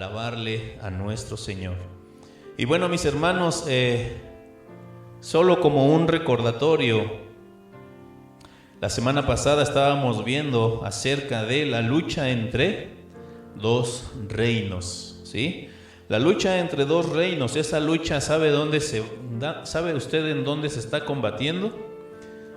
alabarle a nuestro Señor. Y bueno, mis hermanos, solo como un recordatorio, la semana pasada estábamos viendo acerca de la lucha entre dos reinos, ¿sí? La lucha entre dos reinos, esa lucha, ¿sabe usted en dónde se está combatiendo?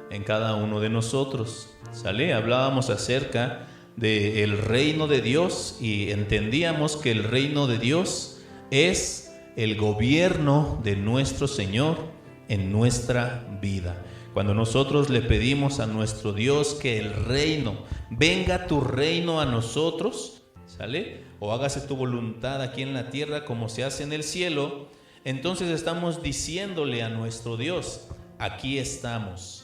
En cada uno de nosotros, ¿sale? Hablábamos acerca del reino de Dios y entendíamos que el reino de Dios es el gobierno de nuestro Señor en nuestra vida. Cuando nosotros le pedimos a nuestro Dios que el reino, venga tu reino a nosotros, ¿sale? O hágase tu voluntad aquí en la tierra como se hace en el cielo, entonces estamos diciéndole a nuestro Dios, aquí estamos,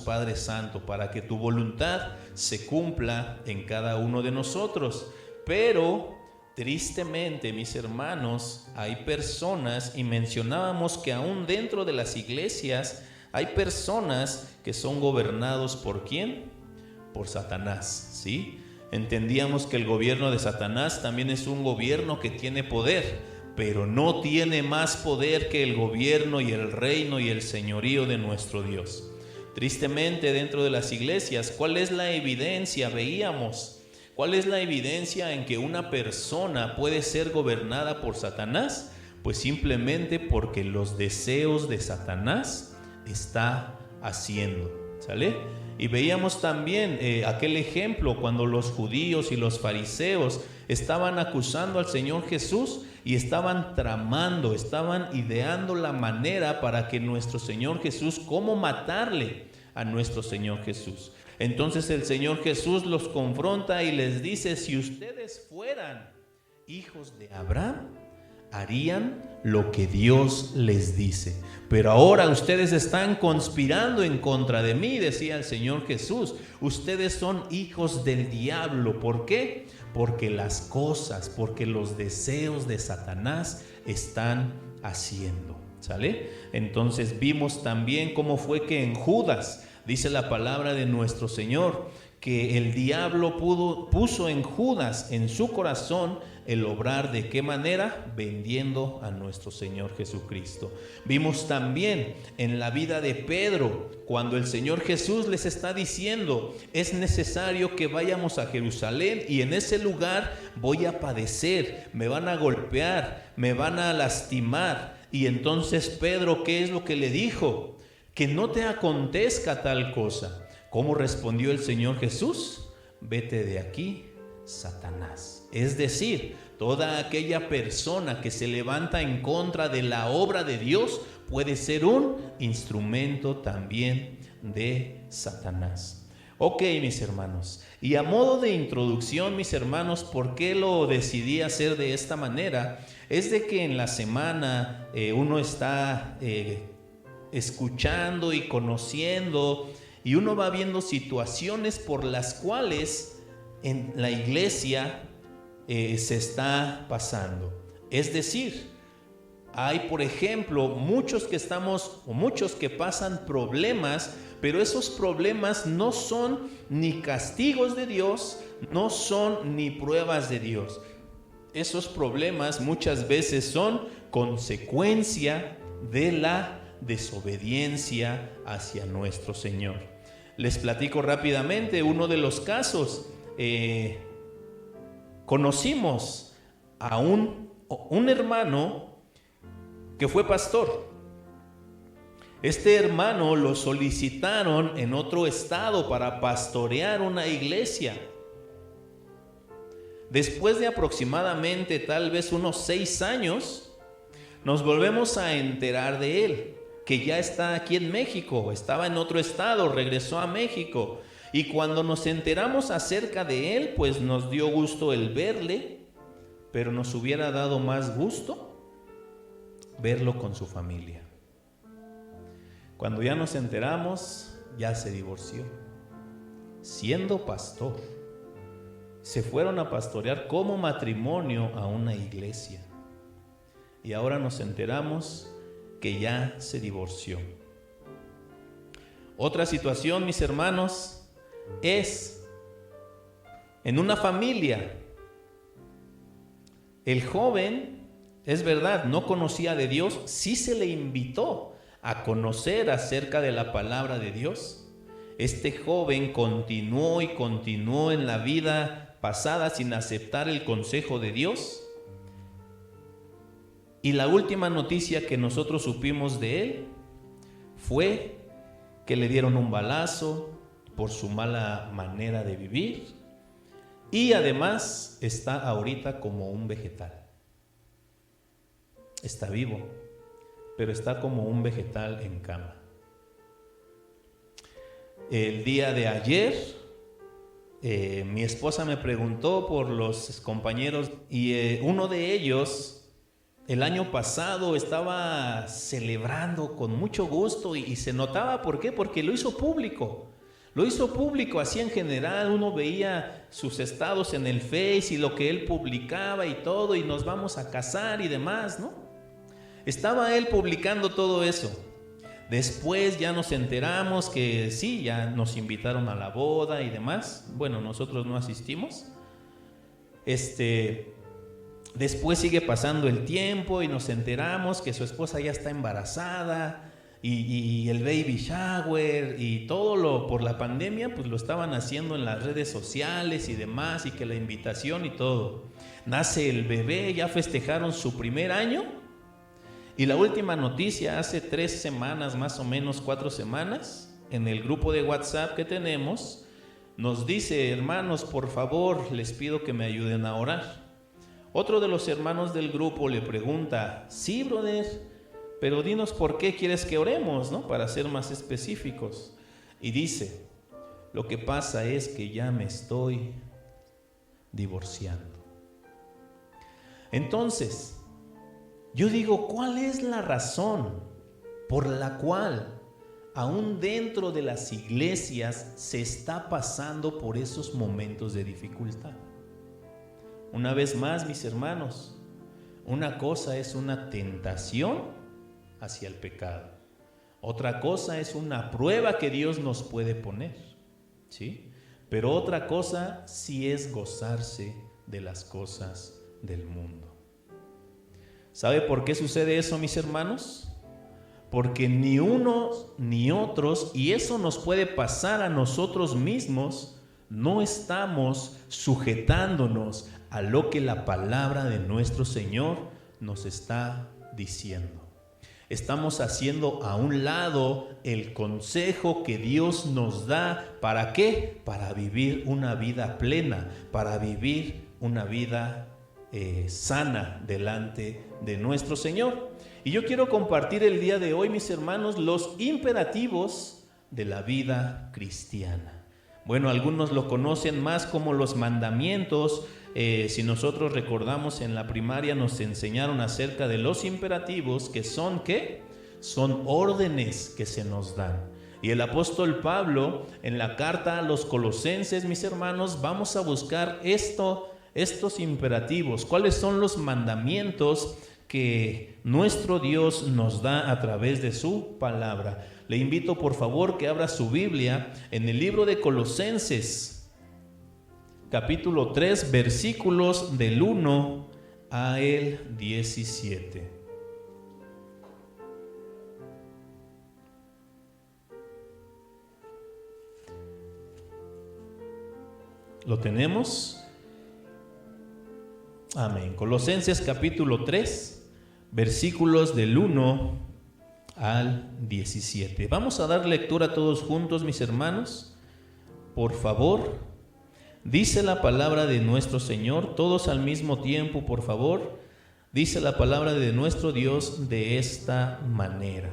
Padre Santo, para que tu voluntad se cumpla en cada uno de nosotros. Pero tristemente, mis hermanos, hay personas, y mencionábamos que aún dentro de las iglesias hay personas que son gobernados ¿por quién? Por Satanás, ¿sí? Entendíamos que el gobierno de Satanás también es un gobierno que tiene poder, pero no tiene más poder que el gobierno y el reino y el señorío de nuestro Dios. Tristemente, dentro de las iglesias, ¿cuál es la evidencia? Veíamos, ¿cuál es la evidencia en que una persona puede ser gobernada por Satanás? Pues simplemente porque los deseos de Satanás está haciendo, ¿sale? Y veíamos también aquel ejemplo cuando los judíos y los fariseos estaban acusando al Señor Jesús y estaban tramando, estaban ideando la manera para que nuestro Señor Jesús, cómo matarle a nuestro Señor Jesús. Entonces el Señor Jesús los confronta y les dice, si ustedes fueran hijos de Abraham, harían lo que Dios les dice. Pero ahora ustedes están conspirando en contra de mí, decía el Señor Jesús. Ustedes son hijos del diablo. ¿Por qué? Porque porque los deseos de Satanás están haciendo, ¿sale? Entonces vimos también cómo fue que en Judas, dice la palabra de nuestro Señor, que el diablo puso en Judas, en su corazón, el obrar ¿de qué manera? Vendiendo a nuestro Señor Jesucristo. Vimos también en la vida de Pedro, cuando el Señor Jesús les está diciendo, es necesario que vayamos a Jerusalén y en ese lugar voy a padecer, me van a golpear, me van a lastimar. Y entonces Pedro, ¿qué es lo que le dijo? Que no te acontezca tal cosa. ¿Cómo respondió el Señor Jesús? Vete de aquí, Satanás. Es decir, toda aquella persona que se levanta en contra de la obra de Dios puede ser un instrumento también de Satanás. Ok, mis hermanos, y a modo de introducción, mis hermanos, ¿por qué lo decidí hacer de esta manera? Es de que en la semana uno está escuchando y conociendo, y uno va viendo situaciones por las cuales en la iglesia se está pasando. Es decir, hay, por ejemplo, muchos que pasan problemas, pero esos problemas no son ni castigos de Dios, no son ni pruebas de Dios. Esos problemas muchas veces son consecuencia de la desobediencia hacia nuestro Señor. Les platico rápidamente uno de los casos. Conocimos a un hermano que fue pastor. Este hermano lo solicitaron en otro estado para pastorear una iglesia. Después de aproximadamente tal vez unos 6 años, nos volvemos a enterar de él, que ya está aquí en México, estaba en otro estado, regresó a México. Y cuando nos enteramos acerca de él, pues nos dio gusto el verle, pero nos hubiera dado más gusto verlo con su familia. Cuando ya nos enteramos, ya se divorció. Siendo pastor, se fueron a pastorear como matrimonio a una iglesia. Y ahora nos enteramos que ya se divorció. Otra situación, mis hermanos, es en una familia El joven, es verdad, no conocía de Dios, sí se le invitó a conocer acerca de la palabra de Dios. Este joven continuó y continuó en la vida pasada sin aceptar el consejo de Dios. Y la última noticia que nosotros supimos de él fue que le dieron un balazo por su mala manera de vivir, y además está ahorita como un vegetal. Está vivo, pero está como un vegetal en cama. El día de ayer, mi esposa me preguntó por los compañeros y uno de ellos el año pasado estaba celebrando con mucho gusto y se notaba. ¿Por qué? Porque lo hizo público. Lo hizo público, así en general, uno veía sus estados en el Face y lo que él publicaba y todo, y nos vamos a casar y demás, ¿no? Estaba él publicando todo eso. Después ya nos enteramos que sí, ya nos invitaron a la boda y demás. Bueno, nosotros no asistimos. Después sigue pasando el tiempo y nos enteramos que su esposa ya está embarazada y el baby shower y todo por la pandemia, pues lo estaban haciendo en las redes sociales y demás, y que la invitación y todo. Nace el bebé, ya festejaron su primer año, y la última noticia hace 3 semanas, más o menos 4 semanas, en el grupo de WhatsApp que tenemos, nos dice: hermanos, por favor, les pido que me ayuden a orar. Otro de los hermanos del grupo le pregunta: sí, brother, pero dinos por qué quieres que oremos, ¿no? Para ser más específicos. Y dice: lo que pasa es que ya me estoy divorciando. Entonces, yo digo, ¿cuál es la razón por la cual aún dentro de las iglesias se está pasando por esos momentos de dificultad? Una vez más, mis hermanos, una cosa es una tentación hacia el pecado. Otra cosa es una prueba que Dios nos puede poner, ¿sí? Pero otra cosa sí es gozarse de las cosas del mundo. ¿Sabe por qué sucede eso, mis hermanos? Porque ni unos ni otros, y eso nos puede pasar a nosotros mismos, no estamos sujetándonos a lo que la palabra de nuestro Señor nos está diciendo. Estamos haciendo a un lado el consejo que Dios nos da. ¿Para qué? Para vivir una vida plena, para vivir una vida sana delante de nuestro Señor. Y yo quiero compartir el día de hoy, mis hermanos, los imperativos de la vida cristiana. Bueno, algunos lo conocen más como los mandamientos. Si nosotros recordamos, en la primaria nos enseñaron acerca de los imperativos, que son ¿qué? Son órdenes que se nos dan. Y el apóstol Pablo, en la carta a los Colosenses, mis hermanos, vamos a buscar estos imperativos. ¿Cuáles son los mandamientos que nuestro Dios nos da a través de su palabra? Le invito, por favor, que abra su Biblia en el libro de Colosenses, capítulo 3, versículos del 1 al 17. ¿Lo tenemos? Amén. Colosenses capítulo 3, versículos del 1 al 17. Vamos a dar lectura todos juntos, mis hermanos. Por favor. Dice la palabra de nuestro Señor, todos al mismo tiempo, por favor. Dice la palabra de nuestro Dios de esta manera.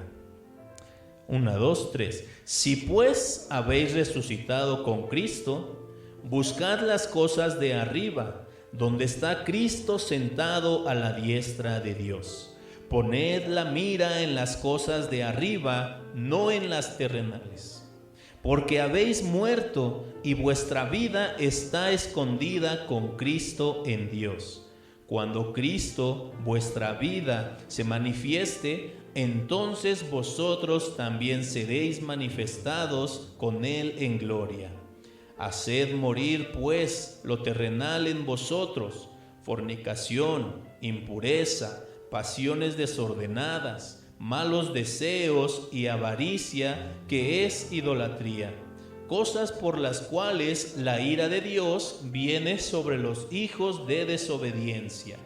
1, 2, 3. Si pues habéis resucitado con Cristo, buscad las cosas de arriba, donde está Cristo sentado a la diestra de Dios. Poned la mira en las cosas de arriba, no en las terrenales. Porque habéis muerto y vuestra vida está escondida con Cristo en Dios. Cuando Cristo, vuestra vida, se manifieste, entonces vosotros también seréis manifestados con Él en gloria. Haced morir, pues, lo terrenal en vosotros, fornicación, impureza, pasiones desordenadas, malos deseos y avaricia, que es idolatría, cosas por las cuales la ira de Dios viene sobre los hijos de desobediencia,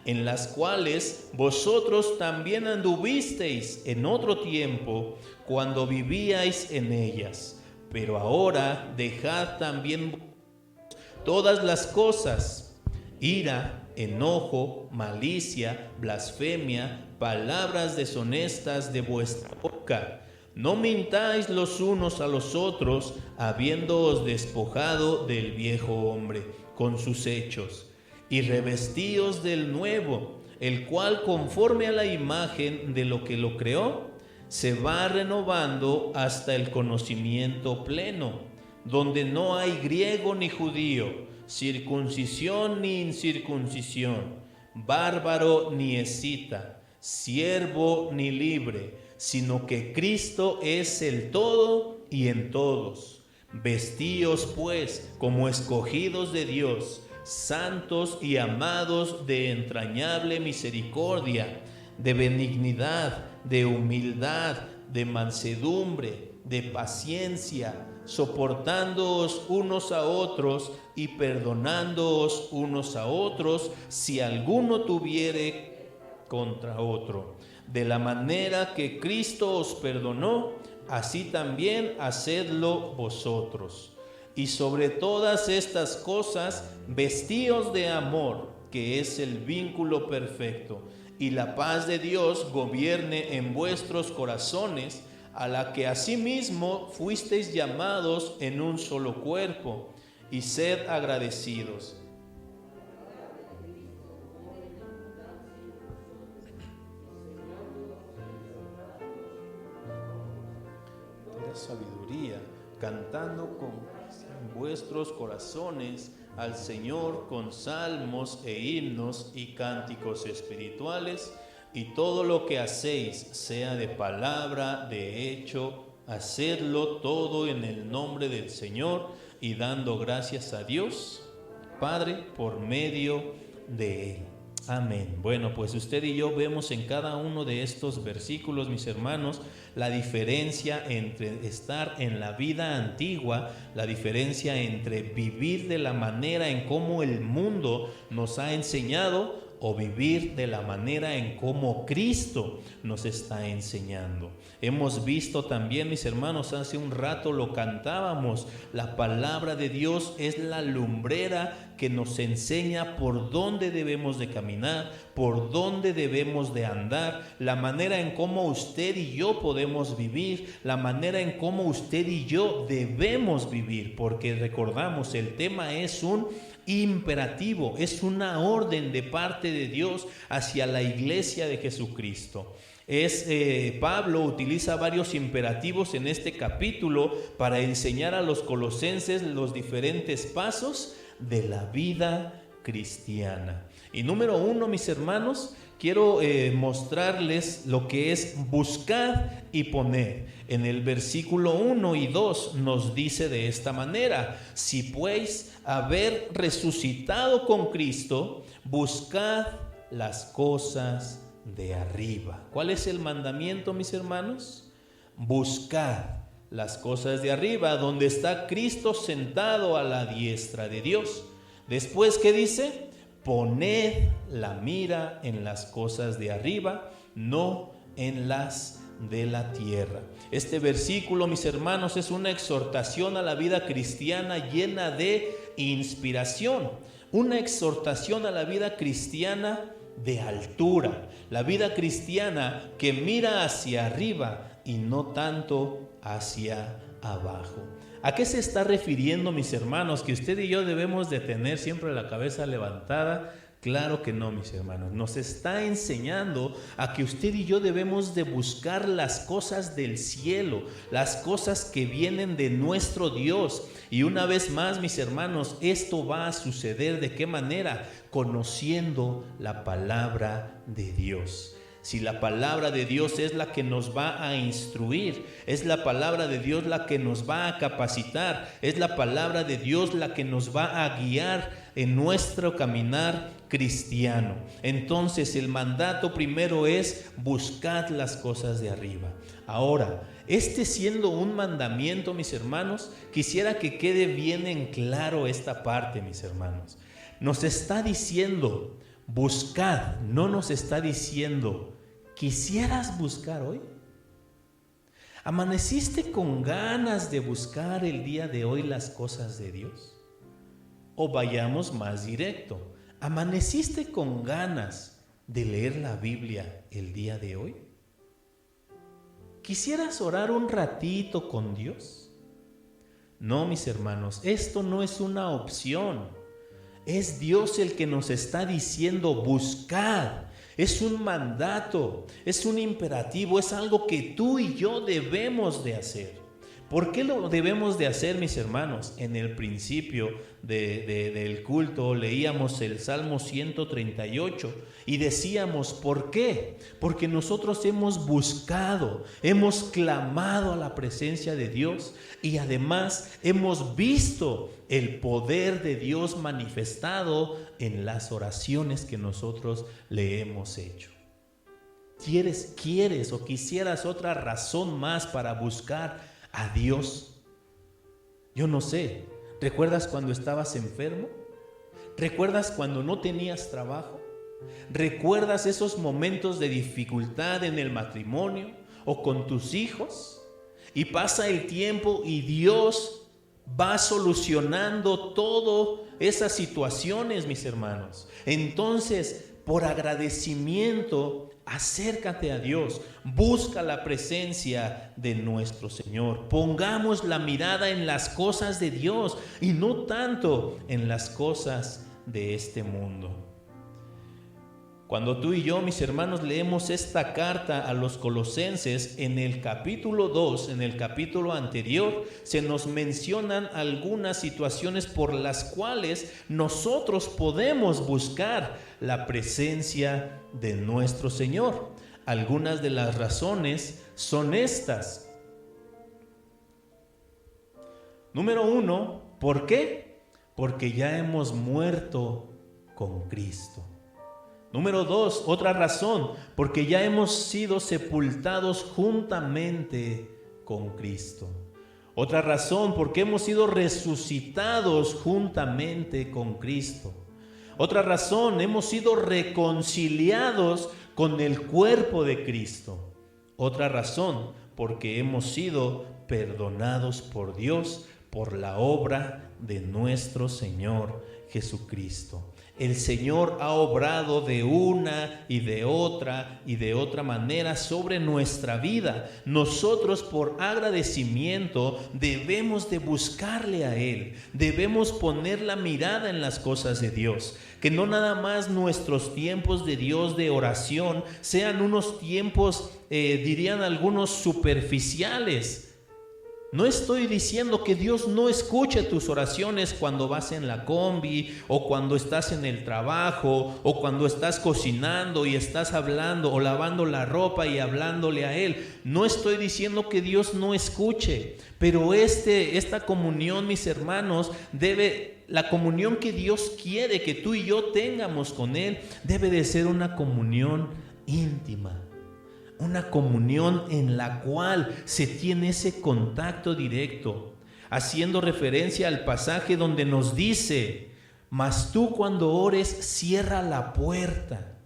en las cuales vosotros también anduvisteis en otro tiempo cuando vivíais en ellas. Pero ahora dejad también todas las cosas: ira, enojo, malicia, blasfemia, palabras deshonestas de vuestra boca. No mintáis los unos a los otros, habiéndoos despojado del viejo hombre con sus hechos, y revestíos del nuevo, el cual, conforme a la imagen de lo que lo creó, se va renovando hasta el conocimiento pleno, donde no hay griego ni judío, circuncisión ni incircuncisión, bárbaro ni escita, siervo ni libre, sino que Cristo es el todo y en todos. Vestíos pues como escogidos de Dios, santos y amados, de entrañable misericordia, de benignidad, de humildad, de mansedumbre, de paciencia, soportándoos unos a otros y perdonándoos unos a otros, si alguno tuviere contra otro. De la manera que Cristo os perdonó, así también hacedlo vosotros. Y sobre todas estas cosas, vestíos de amor, que es el vínculo perfecto, y la paz de Dios gobierne en vuestros corazones, a la que asimismo fuisteis llamados en un solo cuerpo, y sed agradecidos. La sabiduría, cantando con vuestros corazones al Señor con salmos e himnos y cánticos espirituales, y todo lo que hacéis, sea de palabra, de hecho, hacedlo todo en el nombre del Señor, y dando gracias a Dios Padre por medio de Él. Amén. Bueno, pues usted y yo vemos en cada uno de estos versículos, mis hermanos, la diferencia entre estar en la vida antigua, la diferencia entre vivir de la manera en cómo el mundo nos ha enseñado, o vivir de la manera en cómo Cristo nos está enseñando. Hemos visto también, mis hermanos, hace un rato lo cantábamos, la palabra de Dios es la lumbrera que nos enseña por dónde debemos de caminar, por dónde debemos de andar, la manera en cómo usted y yo podemos vivir, la manera en cómo usted y yo debemos vivir, porque recordamos, el tema es un imperativo, es una orden de parte de Dios hacia la iglesia de Jesucristo. Pablo utiliza varios imperativos en este capítulo para enseñar a los colosenses los diferentes pasos de la vida cristiana. Y número 1, mis hermanos, quiero mostrarles lo que es buscar y poner. En el versículo 1 y 2 nos dice de esta manera: si pues haber resucitado con Cristo, buscad las cosas de arriba. ¿Cuál es el mandamiento, mis hermanos? Buscad las cosas de arriba, donde está Cristo sentado a la diestra de Dios. Después, ¿qué dice? Poned la mira en las cosas de arriba, no en las de la tierra. Este versículo, mis hermanos, es una exhortación a la vida cristiana llena de inspiración, una exhortación a la vida cristiana de altura, la vida cristiana que mira hacia arriba y no tanto hacia abajo. ¿A qué se está refiriendo, mis hermanos? ¿Que usted y yo debemos de tener siempre la cabeza levantada? Claro que no, mis hermanos. Nos está enseñando a que usted y yo debemos de buscar las cosas del cielo, las cosas que vienen de nuestro Dios. Y una vez más, mis hermanos, esto va a suceder ¿de qué manera? Conociendo la palabra de Dios. Si la palabra de Dios es la que nos va a instruir, es la palabra de Dios la que nos va a capacitar, es la palabra de Dios la que nos va a guiar en nuestro caminar cristiano. Entonces el mandato primero es: buscad las cosas de arriba. Ahora, siendo un mandamiento, mis hermanos, quisiera que quede bien en claro esta parte, mis hermanos. Nos está diciendo buscad, no nos está diciendo ¿quisieras buscar hoy? ¿Amaneciste con ganas de buscar el día de hoy las cosas de Dios? O vayamos más directo, ¿amaneciste con ganas de leer la Biblia el día de hoy? ¿Quisieras orar un ratito con Dios? No, mis hermanos, esto no es una opción. Es Dios el que nos está diciendo buscad. Es un mandato, es un imperativo, es algo que tú y yo debemos de hacer. ¿Por qué lo debemos de hacer, mis hermanos? En el principio del culto leíamos el Salmo 138 y decíamos, ¿por qué? Porque nosotros hemos buscado, hemos clamado a la presencia de Dios y además hemos visto el poder de Dios manifestado en las oraciones que nosotros le hemos hecho. ¿Quieres o quisieras otra razón más para buscar a Dios? Yo no sé, ¿recuerdas cuando estabas enfermo? ¿Recuerdas cuando no tenías trabajo? ¿Recuerdas esos momentos de dificultad en el matrimonio o con tus hijos? Y pasa el tiempo y Dios va solucionando todas esas situaciones, mis hermanos. Entonces, por agradecimiento, acércate a Dios, busca la presencia de nuestro Señor. Pongamos la mirada en las cosas de Dios y no tanto en las cosas de este mundo. Cuando tú y yo, mis hermanos, leemos esta carta a los Colosenses, en el capítulo 2, en el capítulo anterior, se nos mencionan algunas situaciones por las cuales nosotros podemos buscar la presencia de nuestro Señor. Algunas de las razones son estas. Número 1, ¿por qué? Porque ya hemos muerto con Cristo. Número 2, otra razón, porque ya hemos sido sepultados juntamente con Cristo. Otra razón, porque hemos sido resucitados juntamente con Cristo. Otra razón, hemos sido reconciliados con el cuerpo de Cristo. Otra razón, porque hemos sido perdonados por Dios por la obra de nuestro Señor Jesucristo. El Señor ha obrado de una y de otra manera sobre nuestra vida. Nosotros, por agradecimiento, debemos de buscarle a Él. Debemos poner la mirada en las cosas de Dios. Que no nada más nuestros tiempos de Dios de oración sean unos tiempos, dirían algunos, superficiales. No estoy diciendo que Dios no escuche tus oraciones cuando vas en la combi, o cuando estás en el trabajo, o cuando estás cocinando y estás hablando o lavando la ropa y hablándole a Él. No estoy diciendo que Dios no escuche, pero esta comunión, mis hermanos, la comunión que Dios quiere que tú y yo tengamos con Él, debe de ser una comunión íntima. Una comunión en la cual se tiene ese contacto directo, haciendo referencia al pasaje donde nos dice: mas tú cuando ores, cierra la puerta,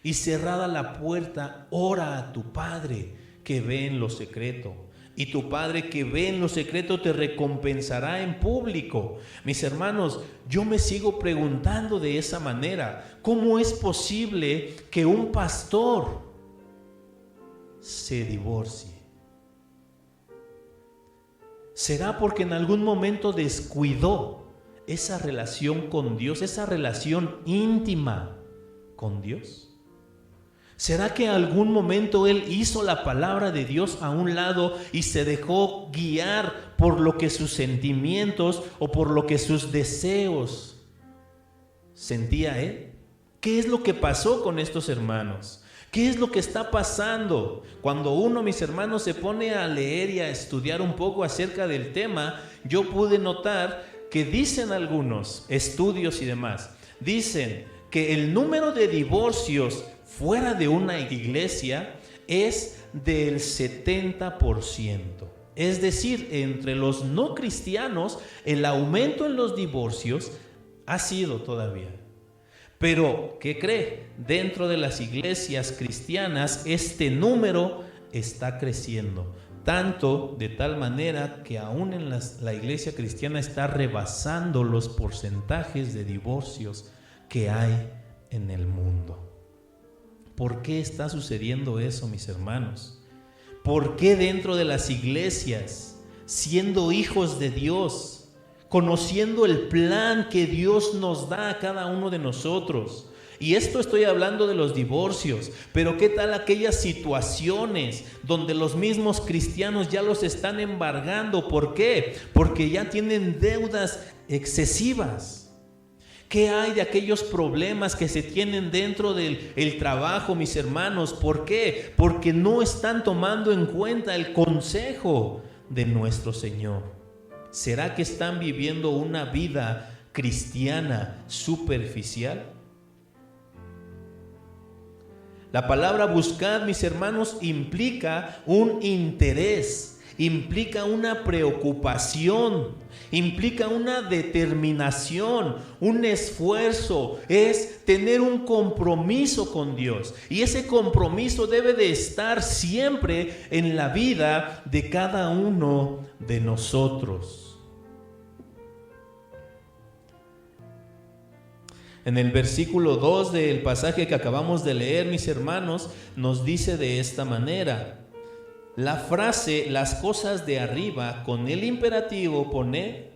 y cerrada la puerta, ora a tu Padre que ve en lo secreto, y tu Padre que ve en lo secreto te recompensará en público. Mis hermanos, yo me sigo preguntando de esa manera: ¿cómo es posible que un pastor se divorcie? ¿Será porque en algún momento descuidó esa relación con Dios, esa relación íntima con Dios? ¿Será que en algún momento él hizo la palabra de Dios a un lado y se dejó guiar por lo que sus sentimientos o por lo que sus deseos sentía él? ¿Qué es lo que pasó con estos hermanos? ¿Qué es lo que está pasando? Cuando uno, mis hermanos, se pone a leer y a estudiar un poco acerca del tema, yo pude notar que dicen algunos estudios y demás, dicen que el número de divorcios fuera de una iglesia es del 70%. Es decir, entre los no cristianos, el aumento en los divorcios ha sido todavía. Pero, ¿qué cree? Dentro de las iglesias cristianas, este número está creciendo. Tanto de tal manera que aún en la iglesia cristiana está rebasando los porcentajes de divorcios que hay en el mundo. ¿Por qué está sucediendo eso, mis hermanos? ¿Por qué dentro de las iglesias, siendo hijos de Dios, conociendo el plan que Dios nos da a cada uno de nosotros? Y esto estoy hablando de los divorcios, pero ¿qué tal aquellas situaciones donde los mismos cristianos ya los están embargando? ¿Por qué? Porque ya tienen deudas excesivas. ¿Qué hay de aquellos problemas que se tienen dentro del trabajo, mis hermanos? ¿Por qué? Porque no están tomando en cuenta el consejo de nuestro Señor. ¿Será que están viviendo una vida cristiana superficial? La palabra buscad, mis hermanos, implica un interés, implica una preocupación, implica una determinación, un esfuerzo, es tener un compromiso con Dios. Y ese compromiso debe de estar siempre en la vida de cada uno de nosotros. En el versículo 2 del pasaje que acabamos de leer, mis hermanos, nos dice de esta manera. La frase, las cosas de arriba, con el imperativo poned,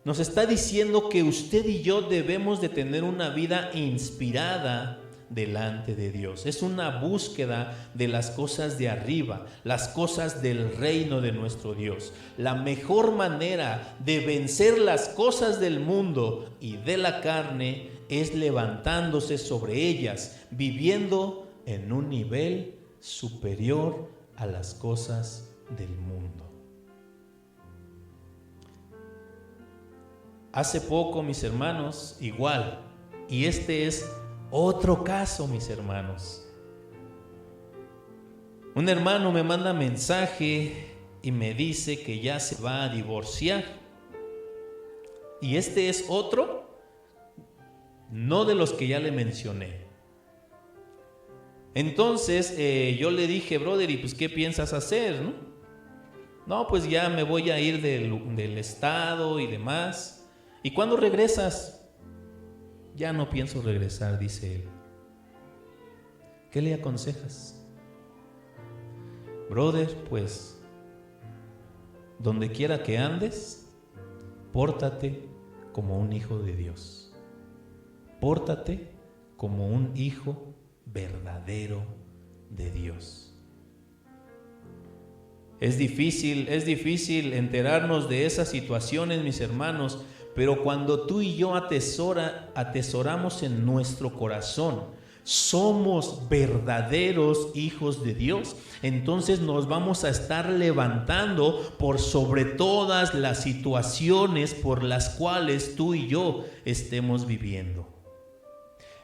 nos está diciendo que usted y yo debemos de tener una vida inspirada delante de Dios. Es una búsqueda de las cosas de arriba, las cosas del reino de nuestro Dios. La mejor manera de vencer las cosas del mundo y de la carne es levantándose sobre ellas, viviendo en un nivel superior a las cosas del mundo. Hace poco, mis hermanos, igual, y este es otro caso, mis hermanos. Un hermano me manda mensaje y me dice que ya se va a divorciar. Y este es otro, no de los que ya le mencioné. Entonces yo le dije, brother, ¿y pues qué piensas hacer? No, pues ya me voy a ir del estado y demás. ¿Y cuándo regresas? Ya no pienso regresar, dice él. ¿Qué le aconsejas? Brother, pues, donde quiera que andes, pórtate como un hijo de Dios. Pórtate como un hijo verdadero de Dios. Es difícil enterarnos de esas situaciones, mis hermanos, pero cuando tú y yo atesoramos en nuestro corazón, somos verdaderos hijos de Dios, entonces nos vamos a estar levantando por sobre todas las situaciones por las cuales tú y yo estemos viviendo.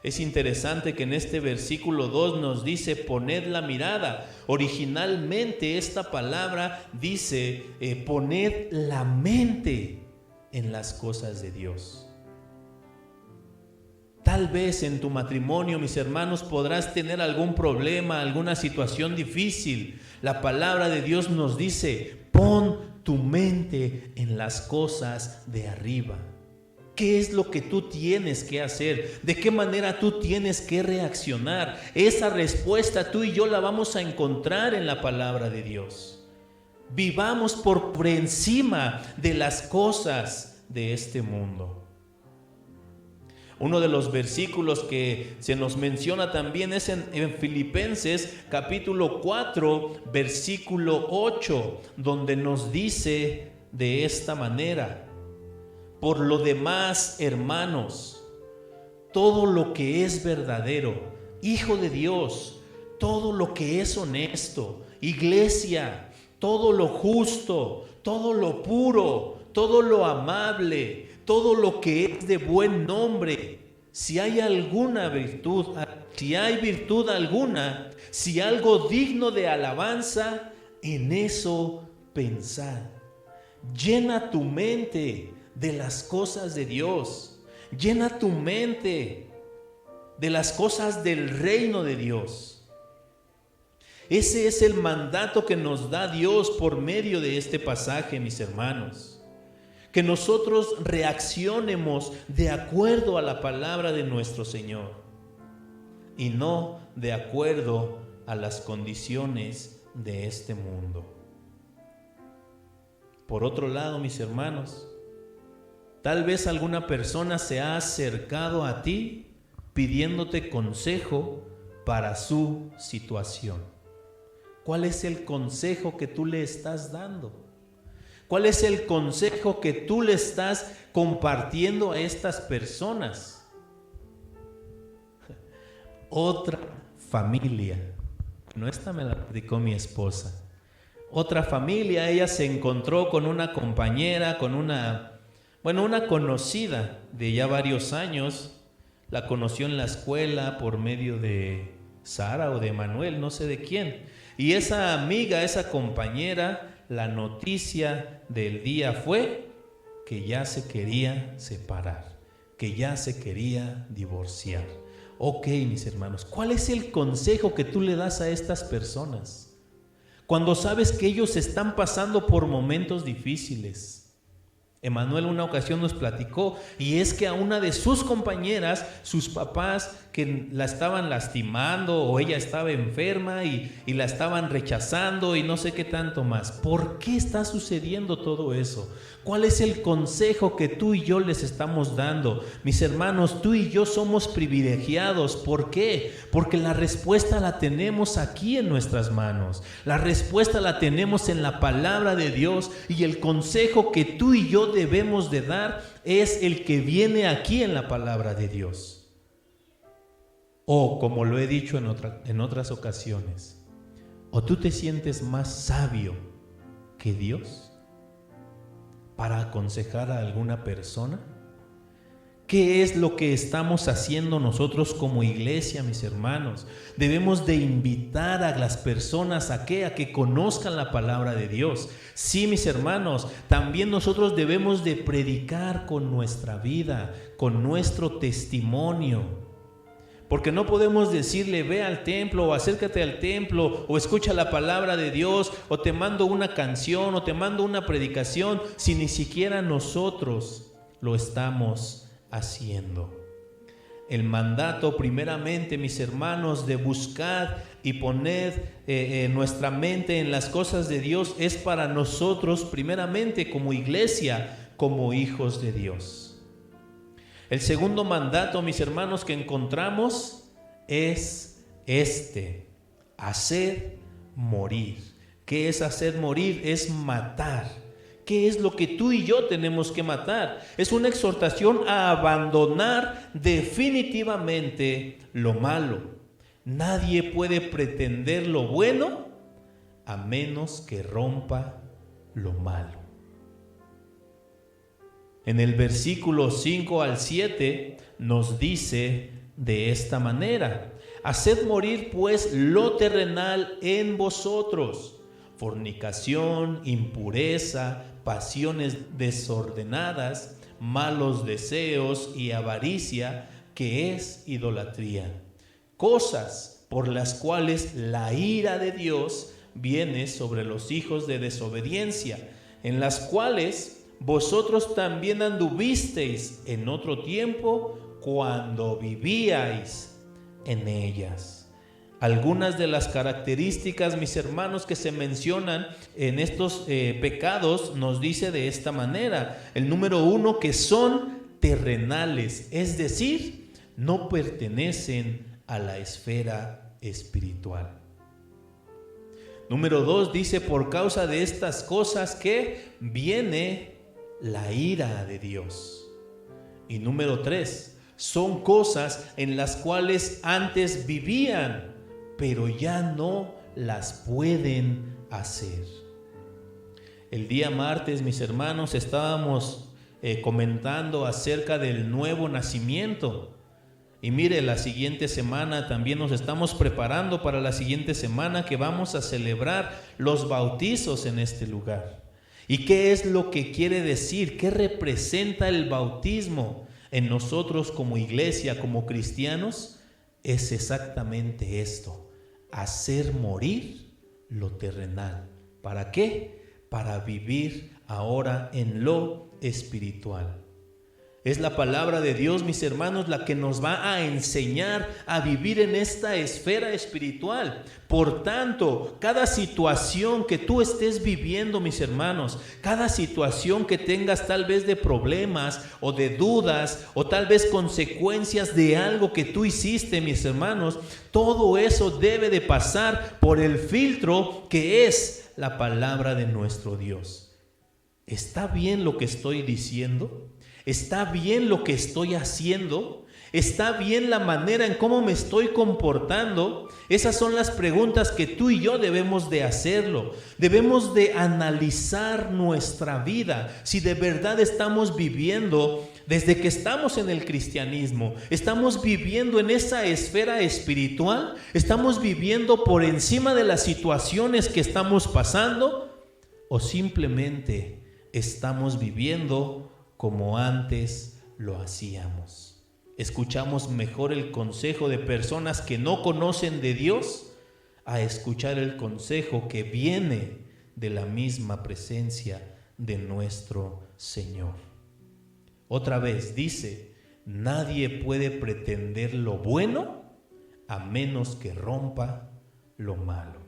Es interesante que en este versículo 2 nos dice poned la mirada. Originalmente esta palabra dice poned la mente en las cosas de Dios. Tal vez en tu matrimonio, mis hermanos, podrás tener algún problema, alguna situación difícil. La palabra de Dios nos dice, pon tu mente en las cosas de arriba. ¿Qué es lo que tú tienes que hacer? ¿De qué manera tú tienes que reaccionar? Esa respuesta tú y yo la vamos a encontrar en la palabra de Dios. Vivamos por encima de las cosas de este mundo. Uno de los versículos que se nos menciona también es en Filipenses capítulo 4, versículo 8, donde nos dice de esta manera: por lo demás, hermanos, todo lo que es verdadero, hijo de Dios, todo lo que es honesto, iglesia, todo lo justo, todo lo puro, todo lo amable, todo lo que es de buen nombre, si hay alguna virtud, si hay virtud alguna, si algo digno de alabanza, en eso pensad. Llena tu mente de las cosas de Dios. Llena tu mente de las cosas del reino de Dios. Ese es el mandato que nos da Dios por medio de este pasaje, mis hermanos. Que nosotros reaccionemos de acuerdo a la palabra de nuestro Señor y no de acuerdo a las condiciones de este mundo. Por otro lado, mis hermanos, tal vez alguna persona se ha acercado a ti pidiéndote consejo para su situación. ¿Cuál es el consejo que tú le estás dando? ¿Cuál es el consejo que tú le estás compartiendo a estas personas? Otra familia. No, esta me la platicó mi esposa. Otra familia, ella se encontró con una compañera, con una conocida de ya varios años. La conoció en la escuela por medio de Sara o de Manuel, no sé de quién. Y esa amiga, esa compañera, la noticia del día fue que ya se quería separar, que ya se quería divorciar. Ok, mis hermanos, ¿cuál es el consejo que tú le das a estas personas cuando sabes que ellos están pasando por momentos difíciles? Emanuel una ocasión nos platicó, y es que a una de sus compañeras, sus papás que la estaban lastimando o ella estaba enferma y la estaban rechazando y no sé qué tanto más. ¿Por qué está sucediendo todo eso? ¿Cuál es el consejo que tú y yo les estamos dando? Mis hermanos, tú y yo somos privilegiados. ¿Por qué? Porque la respuesta la tenemos aquí en nuestras manos. La respuesta la tenemos en la palabra de Dios, y el consejo que tú y yo debemos de dar es el que viene aquí en la palabra de Dios. O como lo he dicho en otras ocasiones, o tú te sientes más sabio que Dios para aconsejar a alguna persona. ¿Qué es lo que estamos haciendo nosotros como iglesia, mis hermanos? Debemos de invitar a las personas a que conozcan la palabra de Dios. Sí, mis hermanos, también nosotros debemos de predicar con nuestra vida, con nuestro testimonio. Porque no podemos decirle, ve al templo o acércate al templo o escucha la palabra de Dios o te mando una canción o te mando una predicación, si ni siquiera nosotros lo estamos haciendo. El mandato primeramente, mis hermanos, de buscar y poner nuestra mente en las cosas de Dios es para nosotros primeramente como iglesia, como hijos de Dios. El segundo mandato, mis hermanos, que encontramos es hacer morir. ¿Qué es hacer morir? Es matar. ¿Qué es lo que tú y yo tenemos que matar? Es una exhortación a abandonar definitivamente lo malo. Nadie puede pretender lo bueno a menos que rompa lo malo. En el versículo 5 al 7 nos dice de esta manera: haced morir pues lo terrenal en vosotros, fornicación, impureza, pasiones desordenadas, malos deseos y avaricia, que es idolatría, cosas por las cuales la ira de Dios viene sobre los hijos de desobediencia, en las cuales vosotros también anduvisteis en otro tiempo cuando vivíais en ellas. Algunas de las características, mis hermanos, que se mencionan en estos pecados nos dice de esta manera. El número 1, que son terrenales, es decir, no pertenecen a la esfera espiritual. Número 2 dice, por causa de estas cosas que viene la ira de Dios. Y número 3, son cosas en las cuales antes vivían, pero ya no las pueden hacer. El día martes, mis hermanos, estábamos comentando acerca del nuevo nacimiento. Y mire, la siguiente semana también nos estamos preparando para la siguiente semana que vamos a celebrar los bautizos en este lugar. ¿Y qué es lo que quiere decir? ¿Qué representa el bautismo en nosotros como iglesia, como cristianos? Es exactamente esto: hacer morir lo terrenal. ¿Para qué? Para vivir ahora en lo espiritual. Es la palabra de Dios, mis hermanos, la que nos va a enseñar a vivir en esta esfera espiritual. Por tanto, cada situación que tú estés viviendo, mis hermanos, cada situación que tengas tal vez de problemas o de dudas o tal vez consecuencias de algo que tú hiciste, mis hermanos, todo eso debe de pasar por el filtro que es la palabra de nuestro Dios. ¿Está bien lo que estoy diciendo? ¿Está bien lo que estoy haciendo? ¿Está bien la manera en cómo me estoy comportando? Esas son las preguntas que tú y yo debemos de hacerlo. Debemos de analizar nuestra vida, si de verdad estamos viviendo, desde que estamos en el cristianismo, estamos viviendo en esa esfera espiritual, estamos viviendo por encima de las situaciones que estamos pasando, o simplemente estamos viviendo como antes lo hacíamos. Escuchamos mejor el consejo de personas que no conocen de Dios a escuchar el consejo que viene de la misma presencia de nuestro Señor. Otra vez dice: nadie puede pretender lo bueno a menos que rompa lo malo.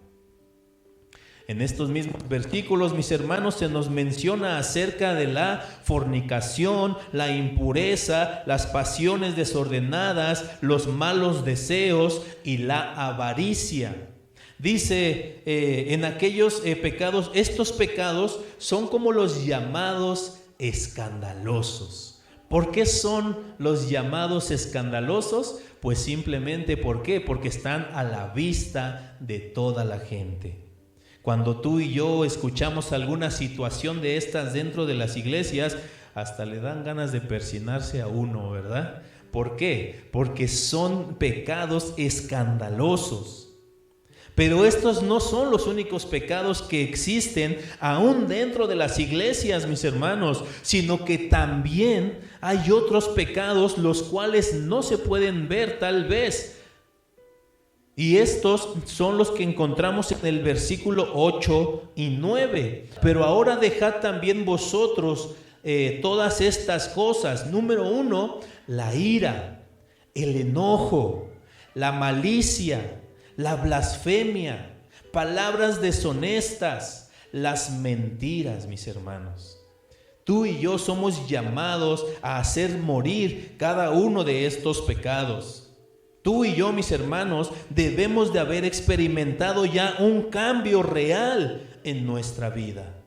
En estos mismos versículos, mis hermanos, se nos menciona acerca de la fornicación, la impureza, las pasiones desordenadas, los malos deseos y la avaricia. Dice en aquellos pecados, estos pecados son como los llamados escandalosos. ¿Por qué son los llamados escandalosos? Pues simplemente, ¿por qué? Porque están a la vista de toda la gente. Cuando tú y yo escuchamos alguna situación de estas dentro de las iglesias, hasta le dan ganas de persinarse a uno, ¿verdad? ¿Por qué? Porque son pecados escandalosos. Pero estos no son los únicos pecados que existen aún dentro de las iglesias, mis hermanos, sino que también hay otros pecados los cuales no se pueden ver tal vez. Y estos son los que encontramos en el versículo 8 y 9. Pero ahora dejad también vosotros todas estas cosas. Número 1, la ira, el enojo, la malicia, la blasfemia, palabras deshonestas, las mentiras, mis hermanos. Tú y yo somos llamados a hacer morir cada uno de estos pecados. Tú y yo, mis hermanos, debemos de haber experimentado ya un cambio real en nuestra vida.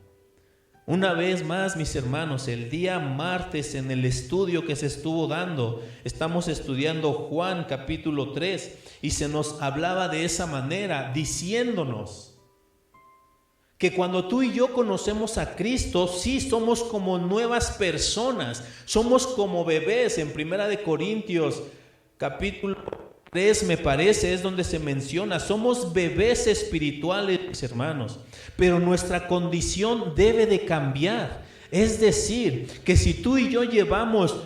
Una vez más, mis hermanos, el día martes en el estudio que se estuvo dando, estamos estudiando Juan capítulo 3 y se nos hablaba de esa manera, diciéndonos que cuando tú y yo conocemos a Cristo, sí somos como nuevas personas, somos como bebés. En 1 Corintios capítulo 3, me parece, es donde se menciona, somos bebés espirituales, mis hermanos, pero nuestra condición debe de cambiar. Es decir, que si tú y yo llevamos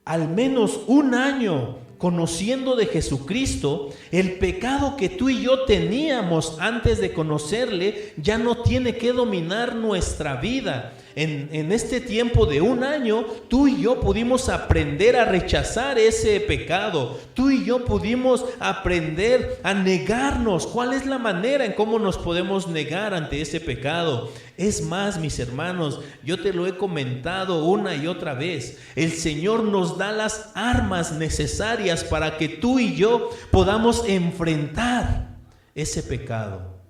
al menos un año conociendo de Jesucristo, el pecado que tú y yo teníamos antes de conocerle ya no tiene que dominar nuestra vida. En este tiempo de un año, tú y yo pudimos aprender a rechazar ese pecado. Tú y yo pudimos aprender a negarnos. ¿Cuál es la manera en cómo nos podemos negar ante ese pecado? Es más, mis hermanos, yo te lo he comentado una y otra vez. El Señor nos da las armas necesarias para que tú y yo podamos enfrentar ese pecado.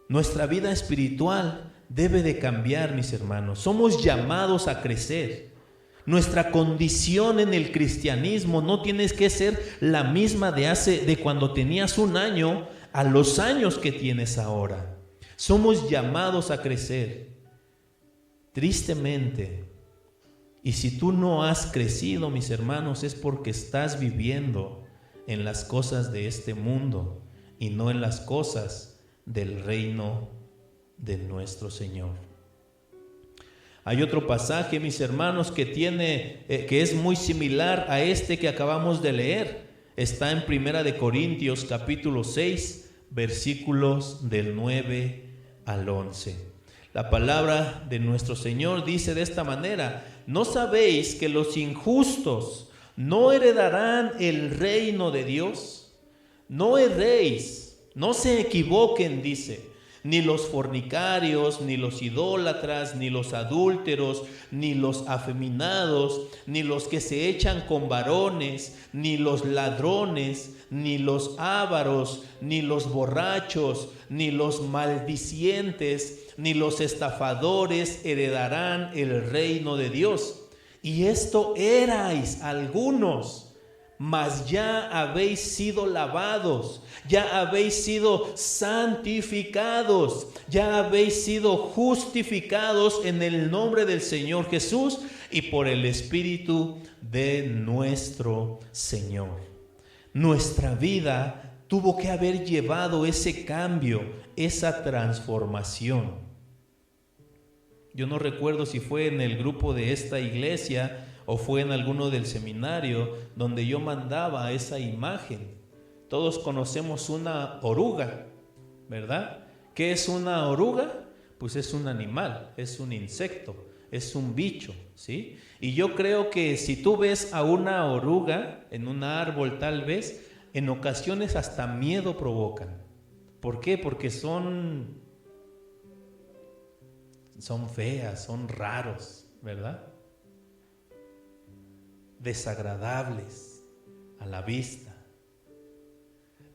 Nuestra vida espiritual debe de cambiar, mis hermanos. Somos llamados a crecer. Nuestra condición en el cristianismo no tiene que ser la misma de cuando tenías un año a los años que tienes ahora. Somos llamados a crecer. Tristemente, Y si tú no has crecido, mis hermanos, es porque estás viviendo en las cosas de este mundo y no en las cosas del reino de nuestro Señor. Hay otro pasaje, mis hermanos, que es muy similar a este que acabamos de leer. Está en 1 Corintios capítulo 6, versículos del 9 al 11. La palabra de nuestro Señor dice de esta manera: ¿no sabéis que los injustos no heredarán el reino de Dios? No erréis, no se equivoquen, dice. Ni los fornicarios, ni los idólatras, ni los adúlteros, ni los afeminados, ni los que se echan con varones, ni los ladrones, ni los ávaros, ni los borrachos, ni los maldicientes, ni los estafadores heredarán el reino de Dios. Y esto erais algunos, mas ya habéis sido lavados, ya habéis sido santificados, ya habéis sido justificados en el nombre del Señor Jesús y por el Espíritu de nuestro Señor. Nuestra vida tuvo que haber llevado ese cambio, esa transformación. Yo no recuerdo si fue en el grupo de esta iglesia o fue en alguno del seminario donde yo mandaba esa imagen. Todos conocemos una oruga, ¿verdad? ¿Qué es una oruga? Pues es un animal, es un insecto, es un bicho, ¿sí? Y yo creo que si tú ves a una oruga en un árbol tal vez, en ocasiones hasta miedo provocan. ¿Por qué? Porque son feas, son raros, ¿verdad? Desagradables a la vista.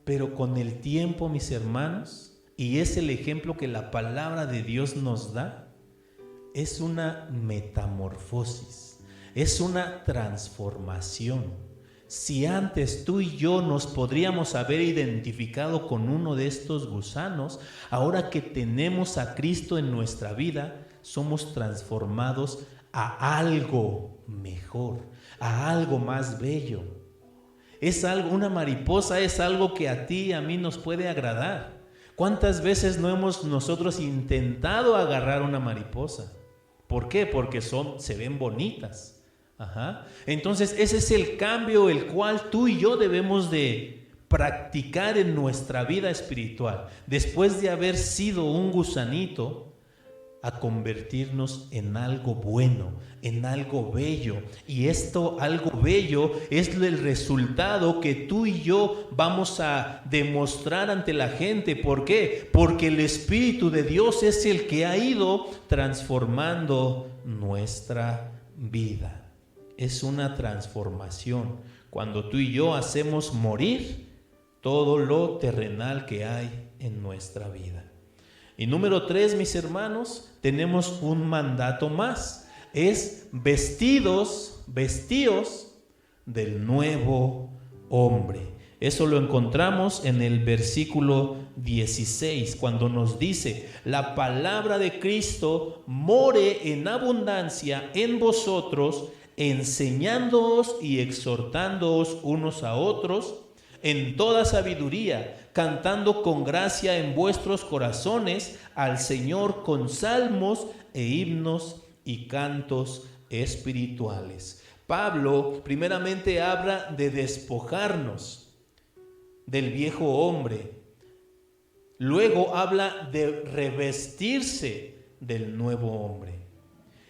Pero con el tiempo, mis hermanos, y es el ejemplo que la palabra de Dios nos da, es una metamorfosis, es una transformación. Si antes tú y yo nos podríamos haber identificado con uno de estos gusanos, ahora que tenemos a Cristo en nuestra vida, somos transformados a algo mejor, a algo más bello. Es algo, una mariposa es algo que a ti y a mí nos puede agradar. ¿Cuántas veces no hemos nosotros intentado agarrar una mariposa? ¿Por qué? Porque se ven bonitas. Ajá. Entonces ese es el cambio el cual tú y yo debemos de practicar en nuestra vida espiritual. Después de haber sido un gusanito, a convertirnos en algo bueno, en algo bello. Y esto, algo bello, es el resultado que tú y yo vamos a demostrar ante la gente. ¿Por qué? Porque el Espíritu de Dios es el que ha ido transformando nuestra vida. Es una transformación. Cuando tú y yo hacemos morir todo lo terrenal que hay en nuestra vida. Y número 3, mis hermanos, tenemos un mandato más. Es vestíos del nuevo hombre. Eso lo encontramos en el versículo 16, cuando nos dice: la palabra de Cristo more en abundancia en vosotros, enseñándoos y exhortándoos unos a otros en toda sabiduría, cantando con gracia en vuestros corazones al Señor con salmos e himnos y cantos espirituales. Pablo primeramente habla de despojarnos del viejo hombre. Luego habla de revestirse del nuevo hombre.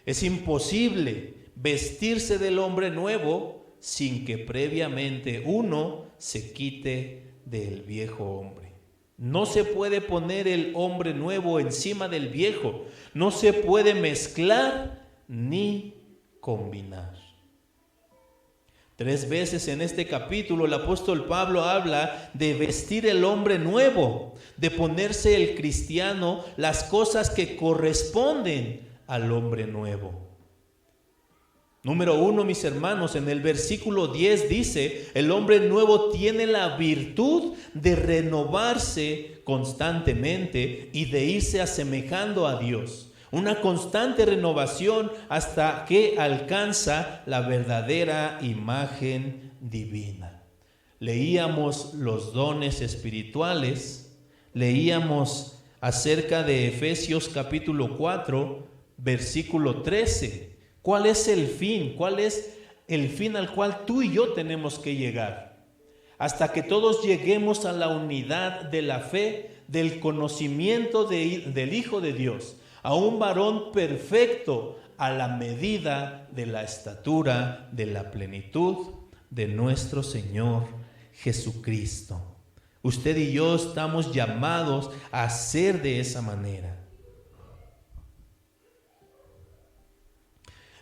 Es imposible vestirse del hombre nuevo sin que previamente uno se quite del viejo hombre. No se puede poner el hombre nuevo encima del viejo. No se puede mezclar ni combinar. 3 veces en este capítulo el apóstol Pablo habla de vestir el hombre nuevo, de ponerse el cristiano las cosas que corresponden al hombre nuevo. Número 1, mis hermanos, en el versículo 10 dice: el hombre nuevo tiene la virtud de renovarse constantemente y de irse asemejando a Dios. una constante renovación hasta que alcanza la verdadera imagen divina. Leíamos los dones espirituales, leíamos acerca de Efesios capítulo 4, versículo 13. ¿Cuál es el fin? ¿Cuál es el fin al cual tú y yo tenemos que llegar? Hasta que todos lleguemos a la unidad de la fe, del conocimiento del Hijo de Dios, a un varón perfecto, a la medida de la estatura de la plenitud de nuestro Señor Jesucristo. Usted y yo estamos llamados a ser de esa manera.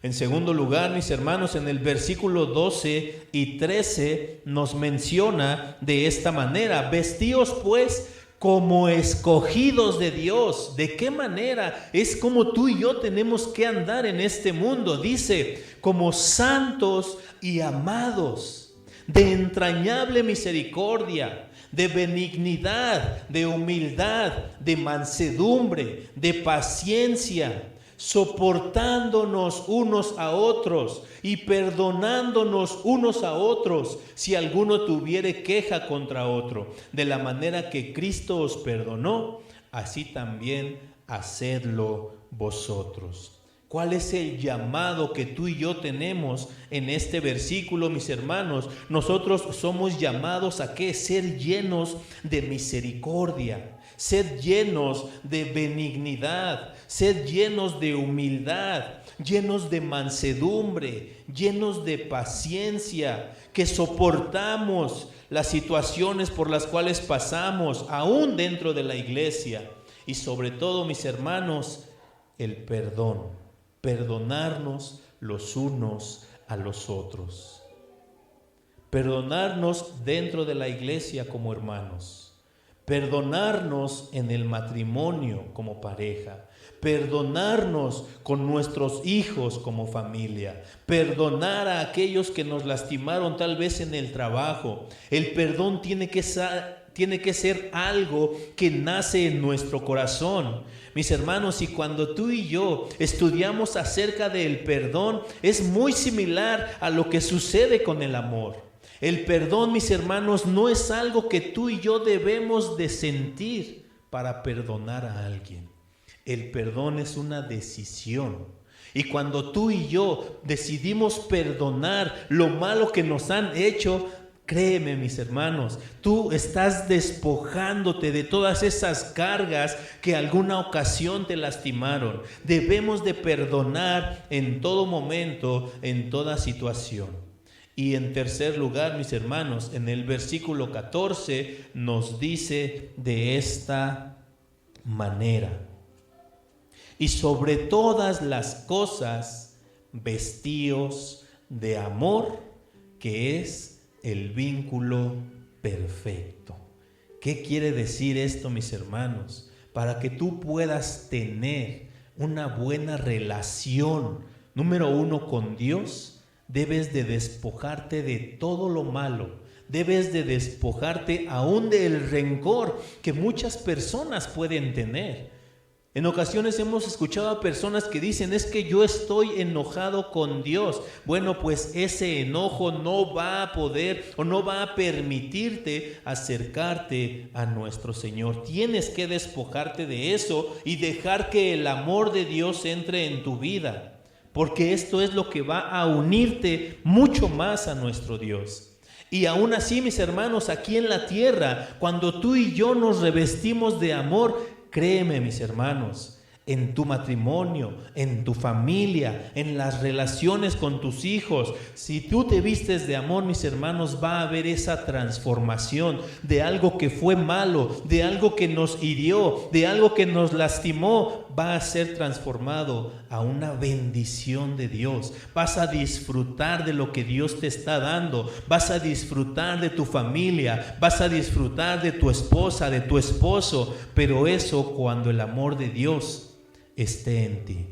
En segundo lugar, mis hermanos, en el versículo 12 y 13 nos menciona de esta manera: vestíos pues como escogidos de Dios. ¿De qué manera? Es como tú y yo tenemos que andar en este mundo. Dice, como santos y amados, de entrañable misericordia, de benignidad, de humildad, de mansedumbre, de paciencia, soportándonos unos a otros y perdonándonos unos a otros si alguno tuviere queja contra otro. De la manera que Cristo os perdonó, así también hacedlo vosotros. ¿Cuál es el llamado que tú y yo tenemos en este versículo, mis hermanos? Nosotros somos llamados a ¿qué? Ser llenos de misericordia, ser llenos de benignidad, ser llenos de humildad, llenos de mansedumbre, llenos de paciencia, que soportamos las situaciones por las cuales pasamos, aún dentro de la iglesia. Y sobre todo, mis hermanos, el perdón. Perdonarnos los unos a los otros. Perdonarnos dentro de la iglesia como hermanos. Perdonarnos en el matrimonio como pareja. Perdonarnos con nuestros hijos como familia. Perdonar a aquellos que nos lastimaron tal vez en el trabajo. El perdón tiene que ser algo que nace en nuestro corazón. Mis hermanos, y cuando tú y yo estudiamos acerca del perdón, es muy similar a lo que sucede con el amor. El perdón, mis hermanos, no es algo que tú y yo debemos de sentir para perdonar a alguien. El perdón es una decisión. Y cuando tú y yo decidimos perdonar lo malo que nos han hecho, créeme, mis hermanos, tú estás despojándote de todas esas cargas que alguna ocasión te lastimaron. Debemos de perdonar en todo momento, en toda situación. Y en tercer lugar, mis hermanos, en el versículo 14 nos dice de esta manera: y sobre todas las cosas, vestíos de amor, que es el vínculo perfecto. ¿Qué quiere decir esto, mis hermanos? Para que tú puedas tener una buena relación, número uno, con Dios, debes de despojarte de todo lo malo. Debes de despojarte aún del rencor que muchas personas pueden tener. En ocasiones hemos escuchado a personas que dicen: es que yo estoy enojado con Dios. Bueno, pues ese enojo no va a poder o no va a permitirte acercarte a nuestro Señor. Tienes que despojarte de eso y dejar que el amor de Dios entre en tu vida, porque esto es lo que va a unirte mucho más a nuestro Dios. Y aún así, mis hermanos, aquí en la tierra, cuando tú y yo nos revestimos de amor, créeme, mis hermanos, en tu matrimonio, en tu familia, en las relaciones con tus hijos, si tú te vistes de amor, mis hermanos, va a haber esa transformación de algo que fue malo, de algo que nos hirió, de algo que nos lastimó, va a ser transformado a una bendición de Dios. Vas a disfrutar de lo que Dios te está dando, vas a disfrutar de tu familia, vas a disfrutar de tu esposa, de tu esposo, pero eso cuando el amor de Dios esté en ti.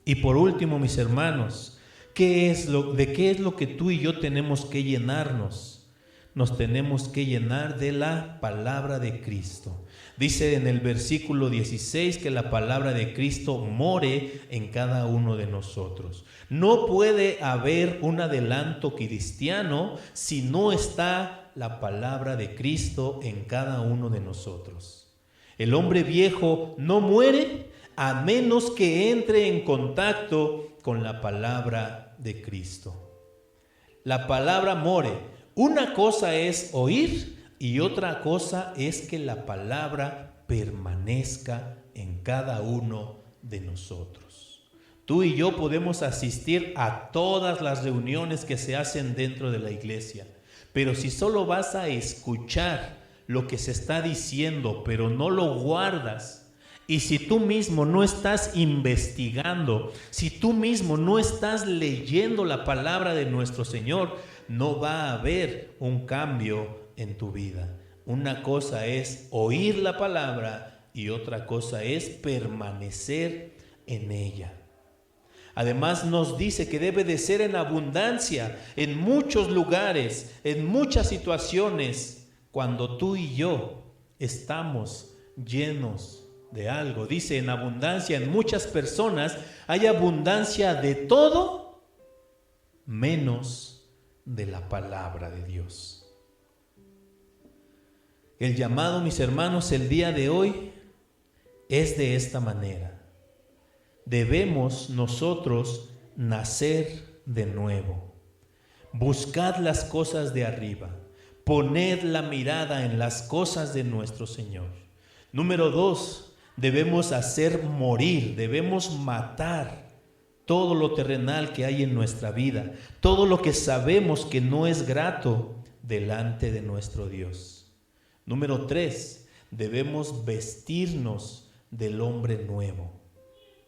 Y por último, mis hermanos, ¿de qué es lo que tú y yo tenemos que llenarnos? nos tenemos que llenar de la palabra de Cristo. Dice en el versículo 16 que la palabra de Cristo more en cada uno de nosotros. No puede haber un adelanto cristiano si no está la palabra de Cristo en cada uno de nosotros. El hombre viejo no muere a menos que entre en contacto con la palabra de Cristo. La palabra more. Una cosa es oír y otra cosa es que la palabra permanezca en cada uno de nosotros. Tú y yo podemos asistir a todas las reuniones que se hacen dentro de la iglesia, pero si solo vas a escuchar lo que se está diciendo, pero no lo guardas, y si tú mismo no estás investigando, si tú mismo no estás leyendo la palabra de nuestro Señor, no va a haber un cambio en tu vida. Una cosa es oír la palabra y otra cosa es permanecer en ella. Además nos dice que debe de ser en abundancia, en muchos lugares, en muchas situaciones, cuando tú y yo estamos llenos de algo. Dice en abundancia, en muchas personas hay abundancia de todo menos de la palabra de Dios. El llamado, mis hermanos, el día de hoy es de esta manera. Debemos nosotros nacer de nuevo. Buscad las cosas de arriba. Poned la mirada en las cosas de nuestro Señor. Número 2, debemos hacer morir, debemos matar todo lo terrenal que hay en nuestra vida, todo lo que sabemos que no es grato delante de nuestro Dios. Número 3, debemos vestirnos del hombre nuevo.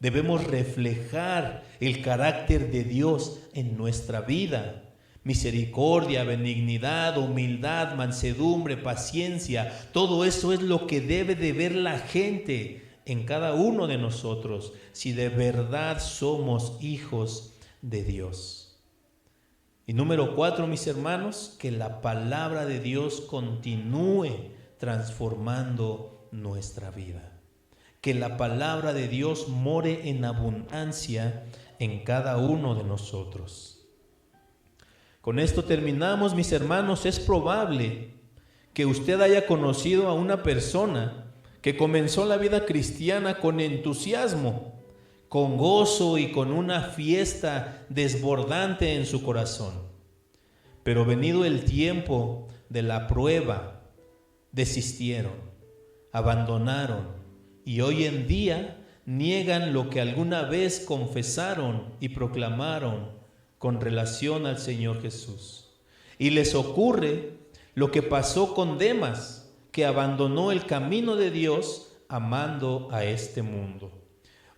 Debemos reflejar el carácter de Dios en nuestra vida. Misericordia, benignidad, humildad, mansedumbre, paciencia, todo eso es lo que debe de ver la gente en cada uno de nosotros, si de verdad somos hijos de Dios. Y número 4, mis hermanos, que la palabra de Dios continúe transformando nuestra vida. Que la palabra de Dios more en abundancia en cada uno de nosotros. Con esto terminamos, mis hermanos. Es probable que usted haya conocido a una persona que comenzó la vida cristiana con entusiasmo, con gozo y con una fiesta desbordante en su corazón. Pero venido el tiempo de la prueba, desistieron, abandonaron y hoy en día niegan lo que alguna vez confesaron y proclamaron con relación al Señor Jesús. Y les ocurre lo que pasó con Demas, que abandonó el camino de Dios amando a este mundo.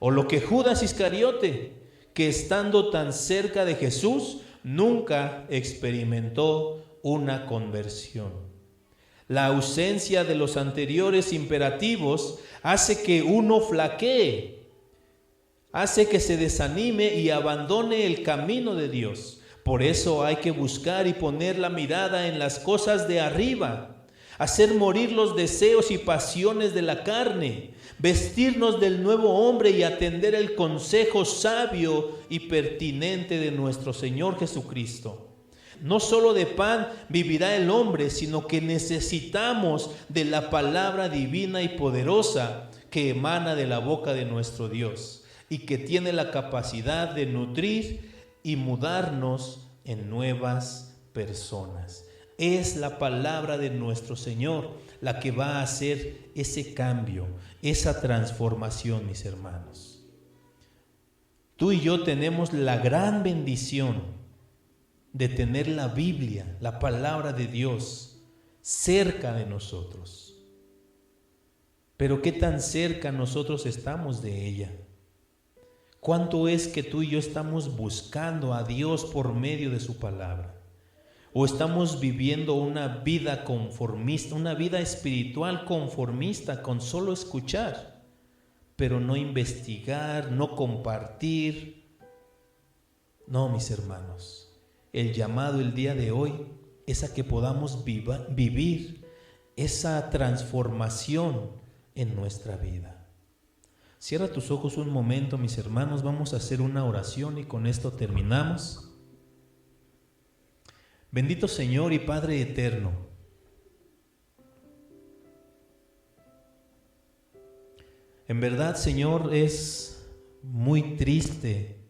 O lo que Judas Iscariote, que estando tan cerca de Jesús, nunca experimentó una conversión. La ausencia de los anteriores imperativos hace que uno flaquee, hace que se desanime y abandone el camino de Dios. Por eso hay que buscar y poner la mirada en las cosas de arriba, hacer morir los deseos y pasiones de la carne, vestirnos del nuevo hombre y atender el consejo sabio y pertinente de nuestro Señor Jesucristo. No solo de pan vivirá el hombre, sino que necesitamos de la palabra divina y poderosa que emana de la boca de nuestro Dios y que tiene la capacidad de nutrir y mudarnos en nuevas personas. Es la palabra de nuestro Señor la que va a hacer ese cambio, esa transformación, mis hermanos. Tú y yo tenemos la gran bendición de tener la Biblia, la palabra de Dios, cerca de nosotros. Pero ¿qué tan cerca nosotros estamos de ella? ¿Cuánto es que tú y yo estamos buscando a Dios por medio de su palabra? ¿O estamos viviendo una vida conformista, una vida espiritual conformista con solo escuchar, pero no investigar, no compartir? No, mis hermanos, el llamado el día de hoy es a que podamos vivir esa transformación en nuestra vida. Cierra tus ojos un momento, mis hermanos, vamos a hacer una oración y con esto terminamos. Bendito Señor y Padre eterno, en verdad, Señor, es muy triste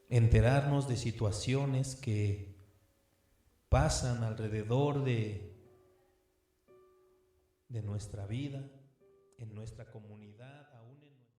enterarnos de situaciones que pasan alrededor de nuestra vida, en nuestra comunidad, aún en